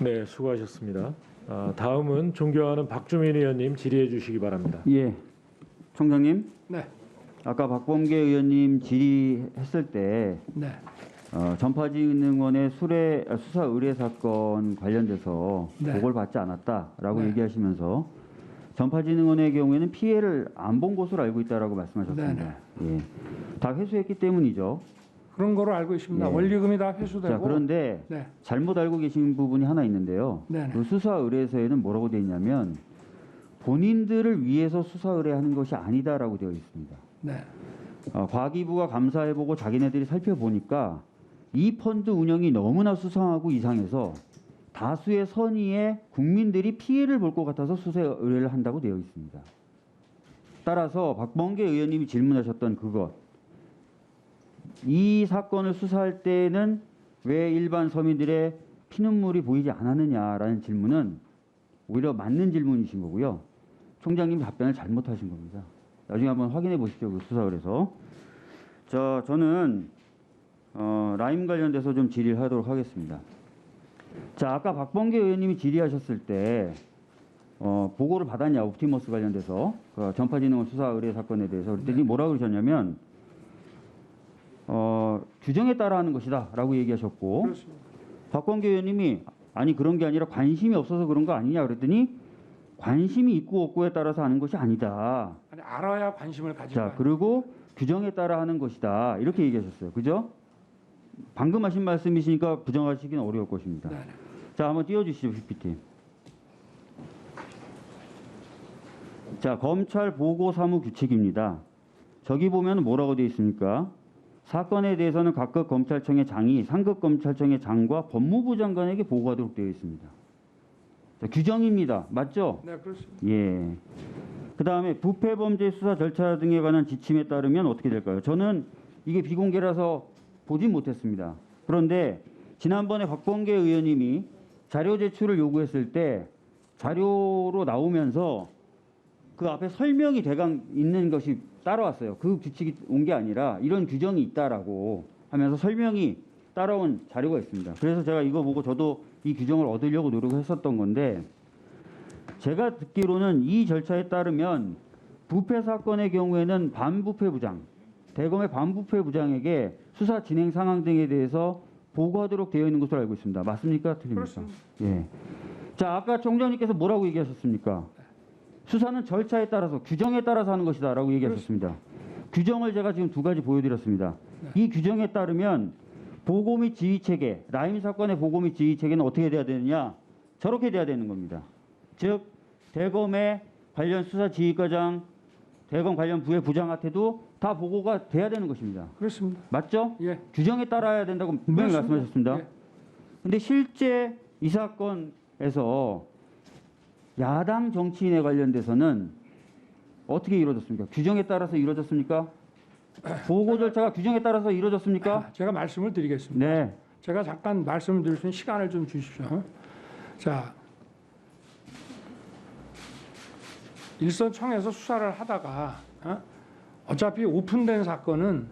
네, 수고하셨습니다. 다음은 존경하는 박주민 의원님 질의해 주시기 바랍니다. 예, 총장님. 네, 아까 박범계 의원님 질의했을 때 네, 전파진흥원의 수사 의뢰 사건 관련돼서 네. 보고를 받지 않았다라고 네. 얘기하시면서 전파진흥원의 경우에는 피해를 안 본 것으로 알고 있다라고 말씀하셨습니다. 예, 다 회수했기 때문이죠. 그런 거로 알고 있습니다. 예. 원리금이 다 회수되고. 자, 그런데 네, 잘못 알고 계신 부분이 하나 있는데요. 네네. 그 수사 의뢰서에는 뭐라고 되어 있냐면 본인들을 위해서 수사 의뢰하는 것이 아니다라고 되어 있습니다. 네, 과기부가 감사해보고 자기네들이 살펴보니까 이 펀드 운영이 너무나 수상하고 이상해서 다수의 선의에 국민들이 피해를 볼 것 같아서 수사 의뢰를 한다고 되어 있습니다. 따라서 박범계 의원님이 질문하셨던 그것, 이 사건을 수사할 때는 왜 일반 서민들의 피눈물이 보이지 않았느냐라는 질문은 오히려 맞는 질문이신 거고요. 총장님 답변을 잘못하신 겁니다. 나중에 한번 확인해 보십시오. 그 수사을에서. 저는 라임 관련돼서 좀 질의를 하도록 하겠습니다. 자, 아까 박범계 의원님이 질의하셨을 때 보고를 받았냐, 옵티머스 관련돼서 그 전파진흥원 수사 의뢰 사건에 대해서 그랬더니 뭐라고 그러셨냐면 규정에 따라 하는 것이다라고 얘기하셨고, 그렇습니다. 박범계 의원님이 아니 그런 게 아니라 관심이 없어서 그런 거 아니냐 그랬더니 관심이 있고 없고에 따라서 하는 것이 아니다. 아니, 알아야 관심을 가지고. 자, 그리고 규정에 따라 하는 것이다. 이렇게 얘기하셨어요. 그죠? 방금 하신 말씀이시니까 부정하시기는 어려울 것입니다. 네. 자, 한번 띄워주시죠, PPT. 자, 검찰 보고 사무 규칙입니다. 저기 보면 뭐라고 되어 있습니까? 사건에 대해서는 각급 검찰청의 장이 상급 검찰청의 장과 법무부 장관에게 보고하도록 되어 있습니다. 자, 규정입니다. 맞죠? 네, 그렇습니다. 예. 그 다음에 부패범죄 수사 절차 등에 관한 지침에 따르면 어떻게 될까요? 저는 이게 비공개라서 보진 못했습니다. 그런데 지난번에 박범계 의원님이 자료 제출을 요구했을 때 자료로 나오면서 그 앞에 설명이 대강 있는 것이 따라왔어요. 그 규칙이 온 게 아니라 이런 규정이 있다라고 하면서 설명이 따라온 자료가 있습니다. 그래서 제가 이거 보고 저도 이 규정을 얻으려고 노력했었던 건데, 제가 듣기로는 이 절차에 따르면 부패 사건의 경우에는 반부패부장, 대검의 반부패부장에게 수사 진행 상황 등에 대해서 보고하도록 되어 있는 것으로 알고 있습니다. 맞습니까? 틀립니까? 그렇습니다. 예. 자, 아까 총장님께서 뭐라고 얘기하셨습니까? 수사는 절차에 따라서 규정에 따라서 하는 것이다라고 얘기하셨습니다. 규정을 제가 지금 두 가지 보여드렸습니다. 이 규정에 따르면 보고 및 지휘 체계, 라임 사건의 보고 및 지휘 체계는 어떻게 돼야 되느냐? 저렇게 돼야 되는 겁니다. 즉 대검의 관련 수사 지휘과장, 대검 관련 부의 부장한테도 다 보고가 돼야 되는 것입니다. 그렇습니다. 맞죠? 예. 규정에 따라야 된다고 분명히 그렇습니다. 말씀하셨습니다. 예. 근데 실제 이 사건에서 야당 정치인에 관련돼서는 어떻게 이루어졌습니까? 규정에 따라서 이루어졌습니까? 보고 절차가 규정에 따라서 이루어졌습니까? 제가 말씀을 드리겠습니다. 네. 제가 잠깐 말씀을 드릴 수 있는 시간을 좀 주십시오. 자, 일선청에서 수사를 하다가 어차피 오픈된 사건은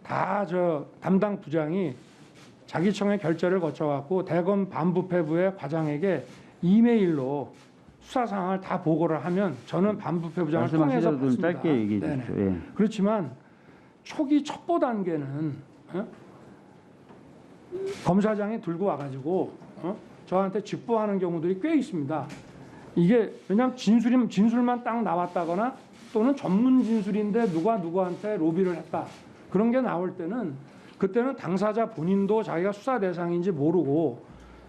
다 저 담당 부장이 자기 청의 결재를 거쳐갖고 대검 반부패부의 과장에게 이메일로 수사 상황을 다 보고를 하면 저는 반부패부장을 통해서 말씀하시죠. 좀 받습니다. 짧게 얘기해 네네. 주십시오. 예. 그렇지만 초기 첩보 단계는 검사장이 들고 와가지고 저한테 직보하는 경우들이 꽤 있습니다. 이게 왜냐하면 진술만 딱 나왔다거나 또는 전문 진술인데 누가 누구한테 로비를 했다 그런 게 나올 때는 그때는 당사자 본인도 자기가 수사 대상인지 모르고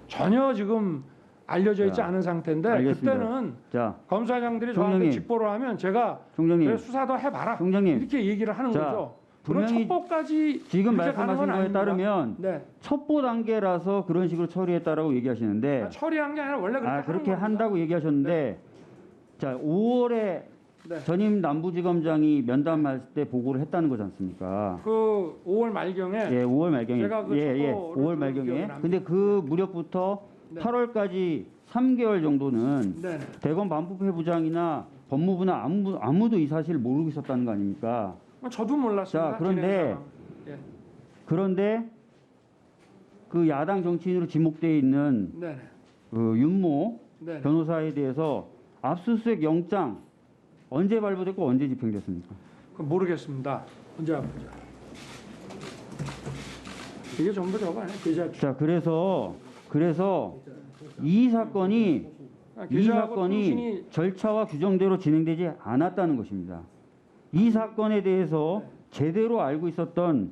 전혀 지금 알려져 있지 자, 않은 상태인데 알겠습니다. 그때는 자, 검사장들이 저한테 총장님. 직보를 하면 제가 총장님. 그래, 수사도 해봐라 총장님. 이렇게 얘기를 하는 자, 거죠. 그런 분명히 첩보까지 지금 이렇게 가는 말씀하신 건 거에 아닙니다. 따르면 네. 첩보 단계라서 그런 식으로 처리했다라고 얘기하시는데 처리한 게 아니라 원래 그렇게, 그렇게 하는 겁니다. 한다고 얘기하셨는데 자, 5월에 네. 전임 남부지검장이 면담할 때 보고를 했다는 거지 않습니까? 그 5월 말경에 예, 5월 말경에. 제가 그 예, 첩보를 5월 좀 말경에. 기억이 납니다. 근데 그 무렵부터 네. 8월까지 3개월 정도는 네. 대검 반부패부장이나 법무부나 아무도 이 사실을 모르고 있었다는 거 아닙니까? 저도 몰랐습니다. 자, 그런데 진행 상황. 예. 그런데 그 야당 정치인으로 지목되어 있는 네네. 그 윤모 네네. 변호사에 대해서 압수수색 영장 언제 발부됐고 언제 집행됐습니까? 그건 모르겠습니다. 언제 보자. 이게 전부 저거 아니에요? 계좌. 자, 그래서 이 사건이 계좌하고 통신이 절차와 규정대로 진행되지 않았다는 것입니다. 이 사건에 대해서 제대로 알고 있었던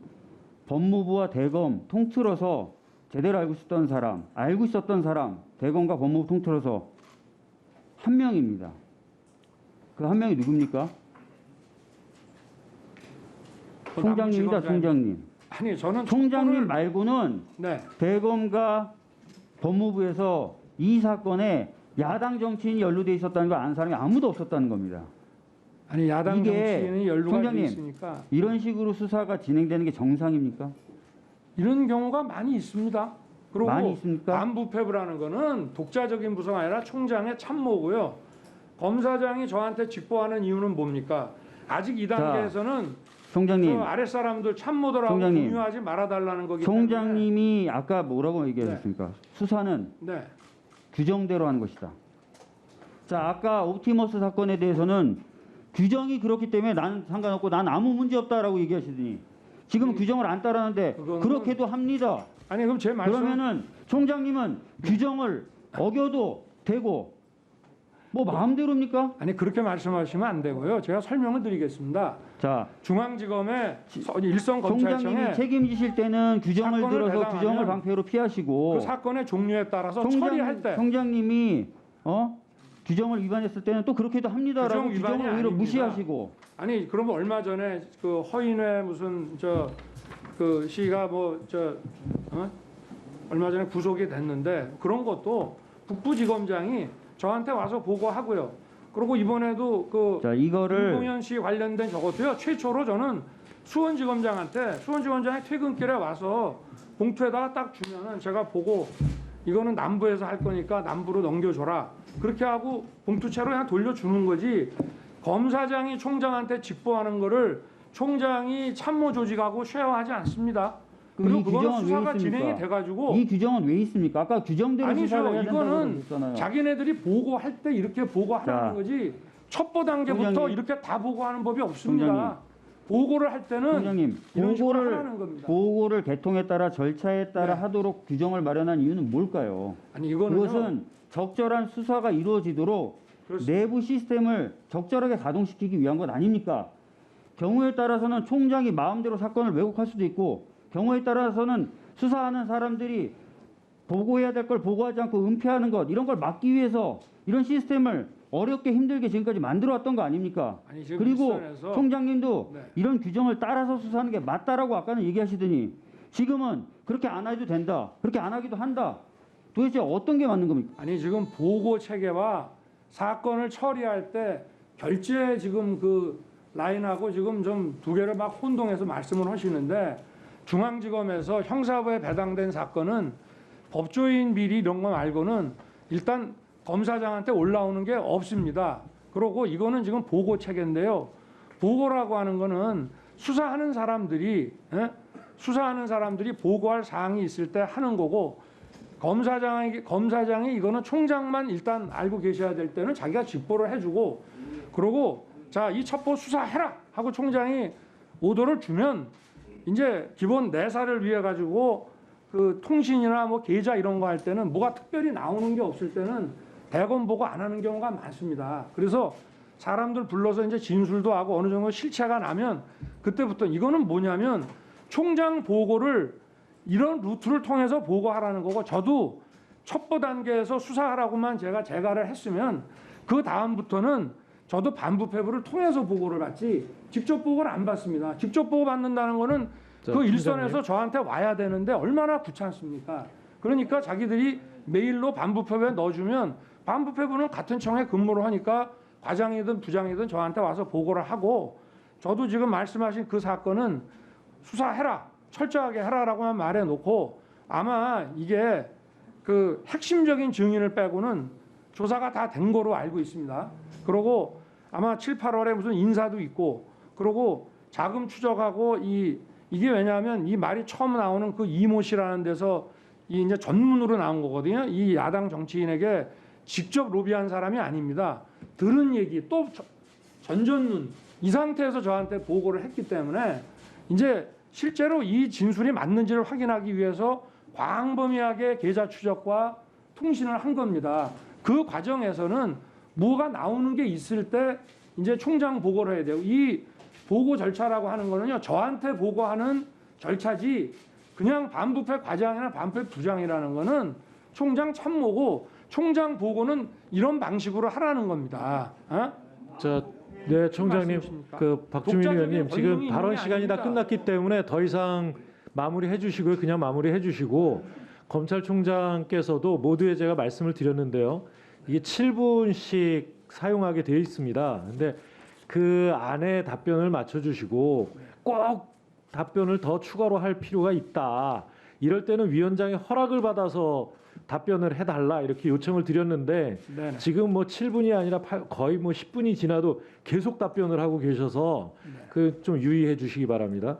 법무부와 대검 통틀어서 제대로 알고 있었던 사람, 대검과 법무부 통틀어서 한 명입니다. 그 한 명이 누굽니까? 그 총장님입니다, 남부지검장님. 총장님. 아니 저는 총장님 첩보를- 말고는 네. 대검과 법무부에서 이 사건에 야당 정치인이 연루돼 있었다는 걸 아는 사람이 아무도 없었다는 겁니다. 아니 야당 이게 정치인이 연루가 돼 총장님, 있으니까 이런 식으로 수사가 진행되는 게 정상입니까? 이런 경우가 많이 있습니다. 그리고 많이 있습니까? 반부패부라는 거는 독자적인 부서가 아니라 총장의 참모고요. 검사장이 저한테 직보하는 이유는 뭡니까? 아직 이 단계에서는 총장님, 그 아랫사람들 참모들하고 총장님, 공유하지 말아달라는 거기 총장님이 아까 뭐라고 얘기하셨습니까? 수사는 때문에 네. 규정대로 하는 것이다. 자, 아까 옵티머스 사건에 대해서는 규정이 그렇기 때문에 나는 상관없고 난 아무 문제 없다라고 얘기하시더니 지금 규정을 안 따르는데 그거는- 그렇게도 합니다. 아니 그럼 제 말씀 그러면은 총장님은 규정을 어겨도 되고 뭐 마음대로입니까? 아니 그렇게 말씀하시면 안 되고요. 제가 설명을 드리겠습니다. 자, 중앙지검의 일선 총장님이 검찰청에 책임지실 때는 규정을 사건을 들어서 배당하면 규정을 방패로 피하시고 그 사건의 종류에 따라서 처리할 때 총장님이 규정을 위반했을 때는 또 그렇게도 합니다라고 규정 위반이 규정을 오히려 아닙니다. 무시하시고 아니 그러면 얼마 전에 그 허인회 무슨 그 시가 얼마 전에 구속이 됐는데 그런 것도 북부지검장이 저한테 와서 보고하고요. 그리고 이번에도 그 자, 이거를 김동연 씨 관련된 저것도요. 최초로 저는 수원지검장이 퇴근길에 와서 봉투에다가 딱 주면은 제가 보고 이거는 남부에서 할 거니까 남부로 넘겨줘라. 그렇게 하고 봉투채로 그냥 돌려주는 거지. 검사장이 총장한테 직보하는 거를 총장이 참모 조직하고 쉐어하지 않습니다. 그럼 그리고 이 그거는 규정은 왜 수사가 있습니까? 진행이 돼가지고 이 규정은 왜 있습니까? 아까 규정대로 수사를 해야 아니죠. 된다고 이거는 그랬잖아요. 자기네들이 보고할 때 이렇게 보고하라는 자, 거지. 첩보 단계부터 총장님. 이렇게 다 보고하는 법이 없습니다. 총장님. 보고를 할 때는 총장님, 이런 식으로 하라는 겁니다. 보고를 개통에 따라 절차에 따라 네. 하도록 규정을 마련한 이유는 뭘까요? 아니 이거는 그것은 적절한 수사가 이루어지도록 그렇습니다. 내부 시스템을 적절하게 가동시키기 위한 것 아닙니까? 경우에 따라서는 총장이 마음대로 사건을 왜곡할 수도 있고 경우에 따라서는 수사하는 사람들이 보고해야 될 걸 보고하지 않고 은폐하는 것 이런 걸 막기 위해서 이런 시스템을 어렵게 힘들게 지금까지 만들어왔던 거 아닙니까? 아니, 지금 그리고 일선에서 총장님도 네. 이런 규정을 따라서 수사하는 게 맞다라고 아까는 얘기하시더니 지금은 그렇게 안 해도 된다. 그렇게 안 하기도 한다. 도대체 어떤 게 맞는 겁니까? 아니 지금 보고 체계와 사건을 처리할 때 결제 지금 그 라인하고 지금 좀 두 개를 막 혼동해서 말씀을 하시는데 중앙지검에서 형사부에 배당된 사건은 법조인 비리 이런 거 말고는 일단 검사장한테 올라오는 게 없습니다. 그리고 이거는 지금 보고 체계인데요. 보고라고 하는 거는 수사하는 사람들이 보고할 사항이 있을 때 하는 거고 검사장이 이거는 총장만 일단 알고 계셔야 될 때는 자기가 직보를 해주고 그러고 자, 이 첩보 수사해라 하고 총장이 오더를 주면 이제 기본 내사를 위해 가지고 그 통신이나 뭐 계좌 이런 거 할 때는 뭐가 특별히 나오는 게 없을 때는 대검 보고 안 하는 경우가 많습니다. 그래서 사람들 불러서 이제 진술도 하고 어느 정도 실체가 나면 그때부터 이거는 뭐냐면 총장 보고를 이런 루트를 통해서 보고하라는 거고 저도 첩보 단계에서 수사하라고만 제가 재가를 했으면 그 다음부터는 저도 반부패부를 통해서 보고를 받지 직접 보고를 안 받습니다. 직접 보고 받는다는 거는 자, 그 팀장님. 일선에서 저한테 와야 되는데 얼마나 귀찮습니까? 그러니까 자기들이 메일로 반부패부에 넣어주면 반부패부는 같은 청에 근무를 하니까 과장이든 부장이든 저한테 와서 보고를 하고 저도 지금 말씀하신 그 사건은 수사해라 철저하게 해라라고만 말해놓고 아마 이게 그 핵심적인 증인을 빼고는 조사가 다 된 거로 알고 있습니다. 그리고 아마 7, 8월에 무슨 인사도 있고 그리고 자금 추적하고 이게 왜냐하면 이 말이 처음 나오는 그 이모 씨라는 데서 이 이제 전문으로 나온 거거든요. 이 야당 정치인에게 직접 로비한 사람이 아닙니다. 들은 얘기 또 전전문 이 상태에서 저한테 보고를 했기 때문에 이제 실제로 이 진술이 맞는지를 확인하기 위해서 광범위하게 계좌 추적과 통신을 한 겁니다. 그 과정에서는 뭐가 나오는 게 있을 때 이제 총장 보고를 해야 되고 이 보고 절차라고 하는 거는요 저한테 보고하는 절차지 그냥 반부패 과장이나 반부패 부장이라는 거는 총장 참모고 총장 보고는 이런 방식으로 하라는 겁니다. 자, 네, 총장님, 말씀이십니까? 그 박주민 독자적인 의원님 지금 권력이 발언 있는 게 시간이 다 아닙니다. 끝났기 때문에 더 이상 마무리해 주시고요. 그냥 마무리해 주시고 검찰총장께서도 모두에 제가 말씀을 드렸는데요. 이게 7분씩 사용하게 되어 있습니다. 근데 그 안에 답변을 맞춰주시고 꼭 답변을 더 추가로 할 필요가 있다. 이럴 때는 위원장의 허락을 받아서 답변을 해달라 이렇게 요청을 드렸는데 네네. 지금 뭐 7분이 아니라 거의 뭐 10분이 지나도 계속 답변을 하고 계셔서 그 좀 유의해 주시기 바랍니다.